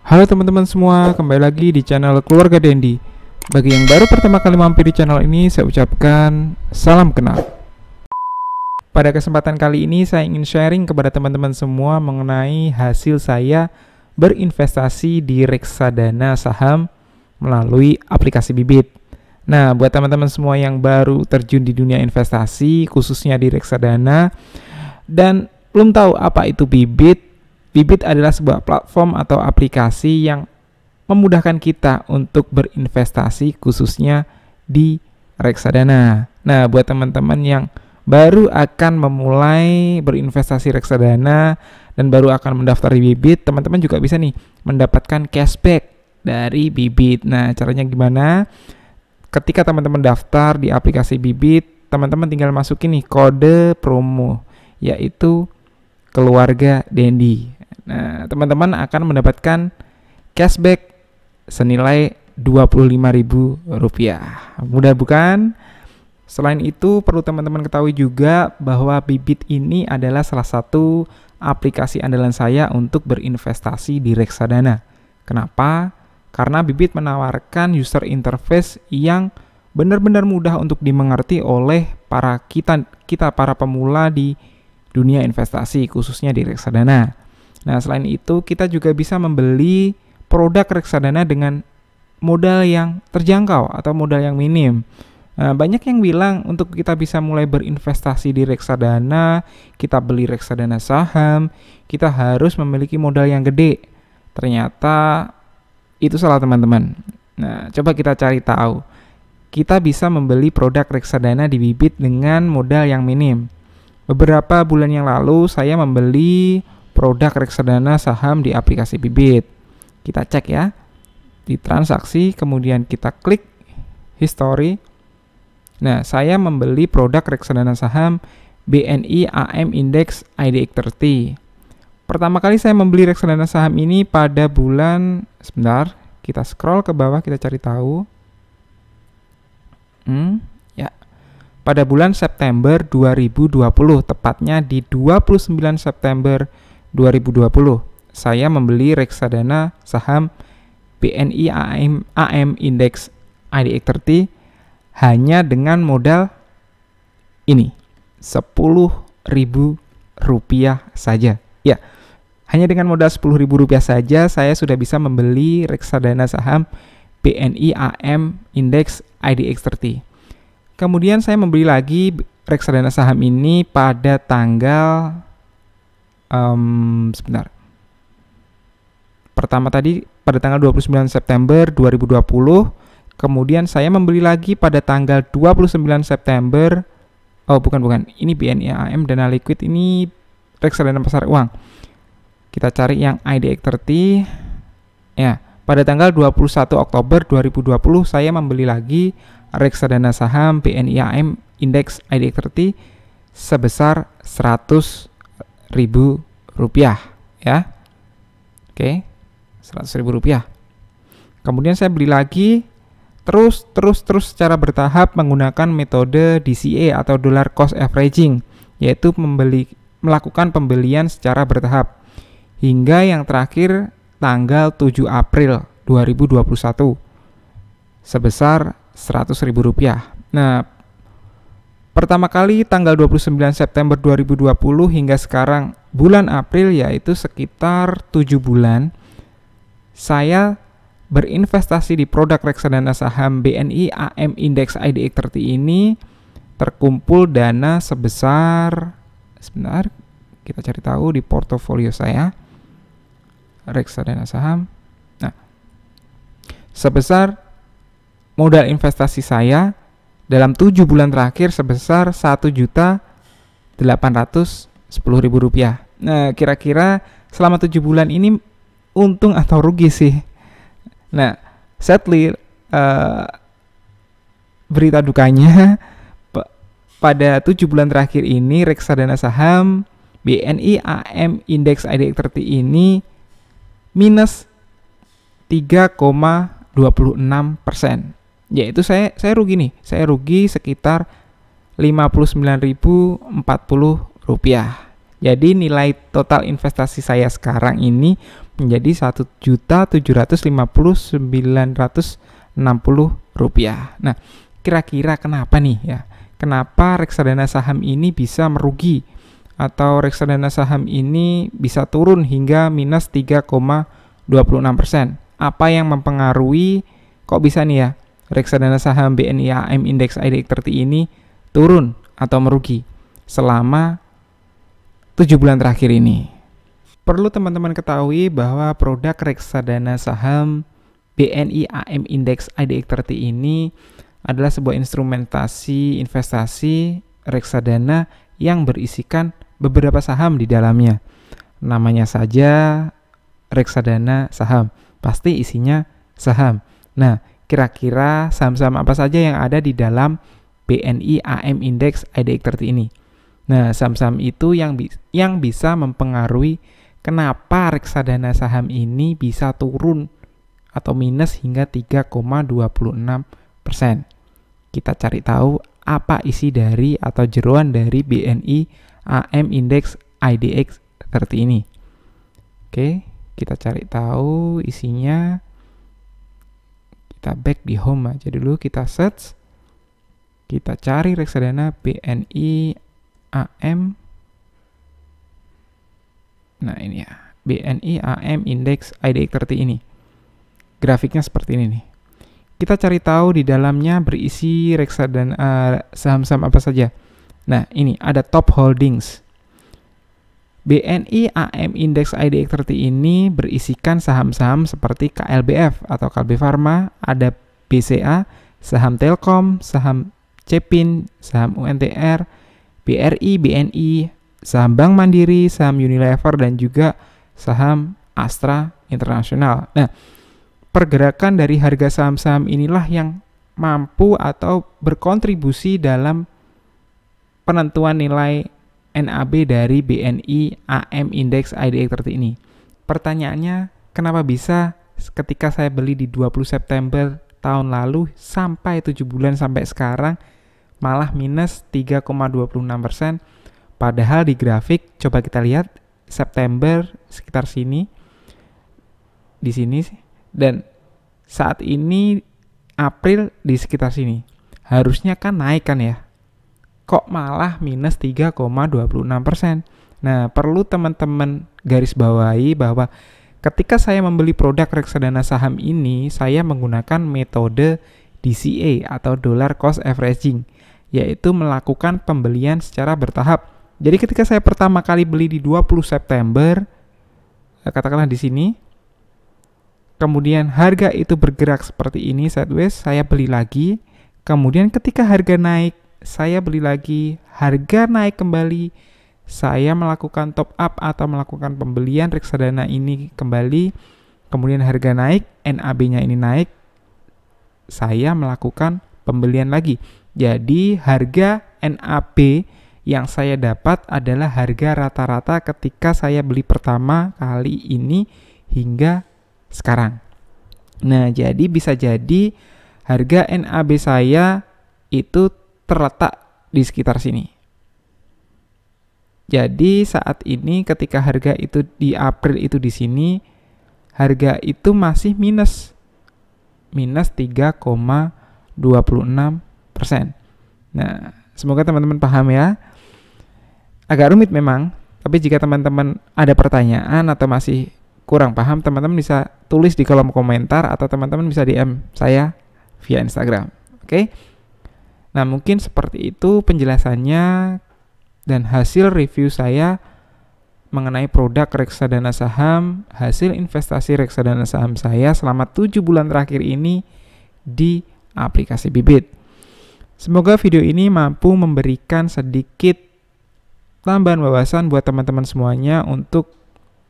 Halo teman-teman semua, kembali lagi di channel Keluarga Dendi. Bagi yang baru pertama kali mampir di channel ini, saya ucapkan salam kenal. Pada kesempatan kali ini, saya ingin sharing kepada teman-teman semua mengenai hasil saya berinvestasi di reksadana saham melalui aplikasi Bibit. Nah, buat teman-teman semua yang baru terjun di dunia investasi, khususnya di reksadana, dan belum tahu apa itu Bibit, Bibit adalah sebuah platform atau aplikasi yang memudahkan kita untuk berinvestasi khususnya di reksadana. Nah, buat teman-teman yang baru akan memulai berinvestasi reksadana dan baru akan mendaftar di Bibit, teman-teman juga bisa nih mendapatkan cashback dari Bibit. Nah, caranya gimana? Ketika teman-teman daftar di aplikasi Bibit, teman-teman tinggal masukin nih kode promo, yaitu Keluarga Dendi. Nah, teman-teman akan mendapatkan cashback senilai Rp25.000. Mudah bukan? Selain itu, perlu teman-teman ketahui juga bahwa Bibit ini adalah salah satu aplikasi andalan saya untuk berinvestasi di reksadana. Kenapa? Karena Bibit menawarkan user interface yang benar-benar mudah untuk dimengerti oleh kita para pemula di dunia investasi, khususnya di reksadana. Nah, selain itu kita juga bisa membeli produk reksadana dengan modal yang terjangkau atau modal yang minim. Nah, banyak yang bilang untuk kita bisa mulai berinvestasi di reksadana, kita beli reksadana saham, kita harus memiliki modal yang gede. Ternyata itu salah, teman-teman. Nah, coba kita cari tahu. Kita bisa membeli produk reksadana di Bibit dengan modal yang minim. Beberapa bulan yang lalu saya membeli produk reksadana saham di aplikasi Bibit. Kita cek ya di transaksi, kemudian kita klik history. Nah, saya membeli produk reksadana saham BNI AM Index IDX30. Pertama kali saya membeli reksadana saham ini pada bulan, sebentar, kita scroll ke bawah, kita cari tahu. Ya. Pada bulan September 2020, tepatnya di 29 September 2020, saya membeli reksadana saham BNI AM Index IDX30 hanya dengan modal ini, Rp10.000 saja. Ya, hanya dengan modal Rp10.000 saja saya sudah bisa membeli reksadana saham BNI AM Index IDX30. Kemudian saya membeli lagi reksadana saham ini pada tanggal sebentar. Pertama tadi pada tanggal 29 September 2020, kemudian saya membeli lagi pada tanggal 29 September. Oh, bukan. Ini BNI AM Dana Liquid, ini reksadana pasar uang. Kita cari yang IDX30. Ya, pada tanggal 21 Oktober 2020 saya membeli lagi reksadana saham BNI AM Index IDX30 sebesar Rp100.000 ya. Oke, Rp100.000. Kemudian saya beli lagi terus secara bertahap menggunakan metode DCA atau dollar cost averaging, yaitu melakukan pembelian secara bertahap hingga yang terakhir tanggal 7 April 2021 sebesar Rp100.000. Nah, pertama kali tanggal 29 September 2020 hingga sekarang bulan April, yaitu sekitar 7 bulan, saya berinvestasi di produk reksadana saham BNI AM Index IDX30 ini terkumpul dana sebesar, sebentar, kita cari tahu di portofolio saya reksadana saham. Nah, sebesar modal investasi saya dalam 7 bulan terakhir sebesar Rp1.810.000. Nah, kira-kira selama 7 bulan ini untung atau rugi sih? Nah, sadly, berita dukanya pada 7 bulan terakhir ini reksadana saham BNI AM Index IDX30 ini minus 3,26%. Yaitu saya rugi nih. Saya rugi sekitar Rp59.040. Jadi nilai total investasi saya sekarang ini menjadi Rp1.759.960. Nah, kira-kira kenapa nih ya? Kenapa reksadana saham ini bisa merugi atau reksadana saham ini bisa turun hingga minus 3,26%? Apa yang mempengaruhi kok bisa nih ya reksadana saham BNI AM Index IDX 30 ini turun atau merugi selama 7 bulan terakhir ini? Perlu teman-teman ketahui bahwa produk reksadana saham BNI AM Index IDX 30 ini adalah sebuah instrumentasi investasi reksadana yang berisikan beberapa saham di dalamnya. Namanya saja reksadana saham, pasti isinya saham. Nah, kira-kira saham-saham apa saja yang ada di dalam BNI AM Index IDX 30 ini? Nah, saham-saham itu yang bisa mempengaruhi kenapa reksadana saham ini bisa turun atau minus hingga 3,26%. Kita cari tahu apa isi dari atau jeroan dari BNI AM Index IDX 30 ini. Oke, kita cari tahu isinya. Kita back di home aja dulu, kita search. Kita cari reksadana BNI AM. Nah, ini ya, BNI AM Index IDX 30 ini. Grafiknya seperti ini nih. Kita cari tahu di dalamnya berisi reksadana saham-saham apa saja. Nah, ini ada top holdings. BNI AM Index IDX 30 ini berisikan saham-saham seperti KLBF atau Kalbe Farma, ada BCA, saham Telkom, saham Cepin, saham UNTR, BRI, BNI, saham Bank Mandiri, saham Unilever, dan juga saham Astra Internasional. Nah, pergerakan dari harga saham-saham inilah yang mampu atau berkontribusi dalam penentuan nilai NAB dari BNI AM Index IDX 30 ini. Pertanyaannya, kenapa bisa ketika saya beli di 20 September tahun lalu sampai 7 bulan sampai sekarang malah minus 3,26%? Padahal di grafik, coba kita lihat September sekitar sini, di sini, dan saat ini April di sekitar sini. Harusnya kan naik kan ya? Kok malah minus 3,26%? Nah, perlu teman-teman garis bawahi bahwa ketika saya membeli produk reksadana saham ini, saya menggunakan metode DCA atau Dollar Cost Averaging, yaitu melakukan pembelian secara bertahap. Jadi ketika saya pertama kali beli di 20 September, katakanlah di sini, kemudian harga itu bergerak seperti ini sideways, saya beli lagi. Kemudian ketika harga naik, saya beli lagi. Harga naik kembali, saya melakukan top up atau melakukan pembelian reksadana ini kembali. Kemudian harga naik, NAB-nya ini naik, saya melakukan pembelian lagi. Jadi harga NAB yang saya dapat adalah harga rata-rata ketika saya beli pertama kali ini hingga sekarang. Nah, jadi bisa jadi harga NAB saya itu terletak di sekitar sini. Jadi saat ini ketika harga itu di April itu di sini, harga itu masih minus 3,26%. Nah, semoga teman-teman paham ya. Agak rumit memang, tapi jika teman-teman ada pertanyaan atau masih kurang paham, teman-teman bisa tulis di kolom komentar atau teman-teman bisa DM saya via Instagram. Oke? Nah, mungkin seperti itu penjelasannya dan hasil review saya mengenai produk reksadana saham, hasil investasi reksadana saham saya selama 7 bulan terakhir ini di aplikasi Bibit. Semoga video ini mampu memberikan sedikit tambahan wawasan buat teman-teman semuanya untuk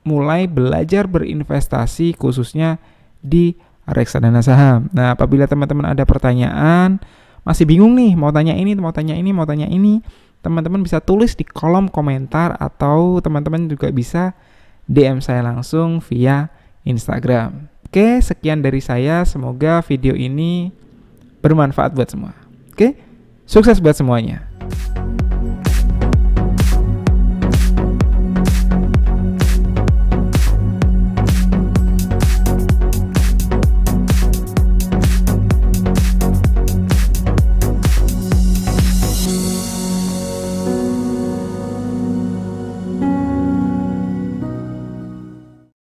mulai belajar berinvestasi khususnya di reksadana saham. Nah, apabila teman-teman ada pertanyaan, masih bingung nih, mau tanya ini, teman-teman bisa tulis di kolom komentar atau teman-teman juga bisa DM saya langsung via Instagram. Oke, sekian dari saya. Semoga video ini bermanfaat buat semua. Oke, sukses buat semuanya.